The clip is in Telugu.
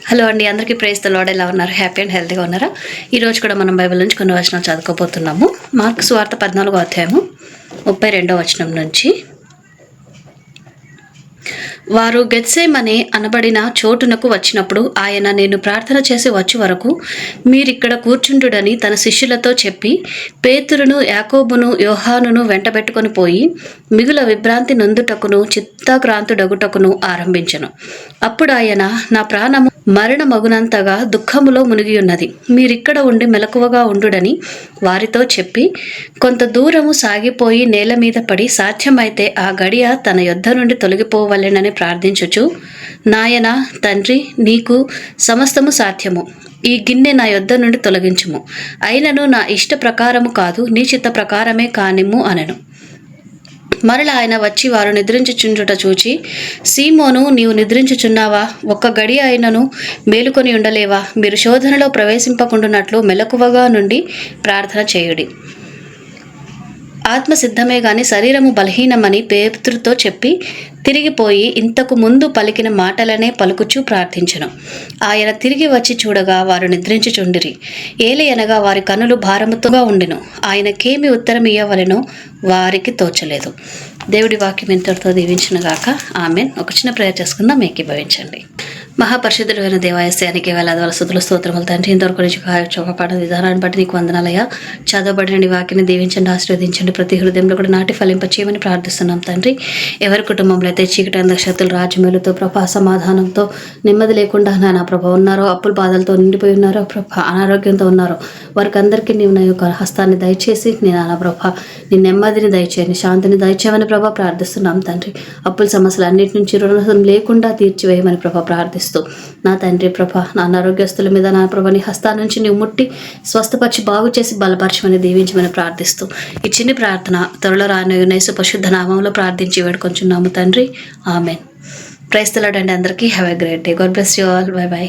హలో అండి, అందరికీ ప్రైజ్ ది లార్డ్. ఎలా ఉన్నారు? హ్యాపీ అండ్ హెల్తీగా ఉన్నారా? ఈరోజు కూడా మనం బైబిల్ నుంచి కొన్ని వచనాలు చదువుకోబోతున్నాము. మార్కు సువార్త 14వ అధ్యాయము 32వ వచనం నుంచి. వారు గెత్సేమనే అనబడిన చోటునకు వచ్చినప్పుడు ఆయన, నేను ప్రార్థన చేసి వచ్చే వరకు మీరిక్కడ కూర్చుండుడని తన శిష్యులతో చెప్పి పేతురును, యాకోబును, యోహానును వెంటబెట్టుకొని పోయి మిగుల విభ్రాంతి నొందుటకును చిత్తాక్రాంతుడగుటకును ఆరంభించెను. అప్పుడు ఆయన, నా ప్రాణము మరణమగునంతగా దుఃఖములో మునిగి ఉన్నది, మీరిక్కడ ఉండి మెలకువగా ఉండుడని వారితో చెప్పి కొంత దూరము సాగిపోయి నేల మీద పడి సాధ్యమైతే ఆ గడియ తన యొద్ద నుండి తొలగిపోవలెనని ప్రార్థించుచు, నాయన తండ్రి, నీకు సమస్తము సాధ్యము, ఈ గిన్నె నా యొద్ద నుండి తొలగించుము, అయినను నా ఇష్ట ప్రకారము కాదు, నీ చిత్త ప్రకారమే కానిమ్ము అనెను. మరల ఆయన వచ్చి వారు నిద్రించుచుండుట చూచి, సీమోను, నీవు నిద్రించుచున్నావా? ఒక్క గడి అయినను మేలుకొని ఉండలేవా? మీరు శోధనలో ప్రవేశింపకుండునట్లు మెలకువగా నుండి ప్రార్థన చేయుడి. ఆత్మ సిద్ధమే గాని శరీరము బలహీనమని పేతురుతో చెప్పి తిరిగిపోయి ఇంతకు ముందు పలికిన మాటలనే పలుకుచూ ప్రార్థించెను. ఆయన తిరిగి వచ్చి చూడగా వారు నిద్రించుచుండిరి. ఏలయనగా వారి కనులు భారముతోగా ఉండెను. ఆయనకేమి ఉత్తరం ఇయ్యవలెనో వారికి తోచలేదు. దేవుడి వాక్యం ఇంతటితో దీవించునుగాక. ఆమెన్. ఒక చిన్న ప్రేయర్ చేసుకుందాం, ఏకీభవించండి. మహాపరిశుద్ధుడైన దేవాయస్యానికి వేలాది స్తుతులు స్తోత్రములు తండ్రి. ఇంతవరకు నుంచి చొక్కపాట విధానాన్ని బట్టి నీకు వందనాలయ్యా. చదవబడిన వాక్యాన్ని దీవించండి, ఆశీర్వదించండి. ప్రతి హృదయంలో కూడా నాటి ఫలింప చేయమని ప్రార్థిస్తున్నాం తండ్రి. ఎవరి కుటుంబంలో అయితే చీకటి అంధశక్తులు రాజ్యమేలుతో ప్రభా సమాధానంతో నెమ్మది లేకుండా నా ప్రభ ఉన్నారో, అప్పుల బాధలతో నిండిపోయి ఉన్నారో ప్రభ, అనారోగ్యంతో ఉన్నారో వారికి అందరికీ నీవు నా యొక్క హస్తాన్ని దయచేసి నేను ప్రభ నీ నెమ్మదిని దయచేయని, శాంతిని దయచేయమని ప్రభ ప్రార్థిస్తున్నాం తండ్రి. అప్పుల సమస్యలు అన్నిటి నుంచి రుణం లేకుండా తీర్చివేయమని ప్రభ ప్రార్థిస్తూ, నా తండ్రి ప్రభ నా అనారోగ్యస్తుల మీద నా ప్రభ నీ హస్తాల నుంచి నీవు ముట్టి స్వస్థపరిచి బాగు చేసి బలపరచమని దీవించమని ప్రార్థిస్తూ ఈ చిన్ని ప్రార్థన త్వరలో రానున్న యేసు పరిశుద్ధ నామంలో ప్రార్థించి వేడుకొంచున్నాము తండ్రి. ఆమెన్. ప్రైజ్ ది లార్డ్ అండి. అందరికీ have a great day. God bless you all. By by.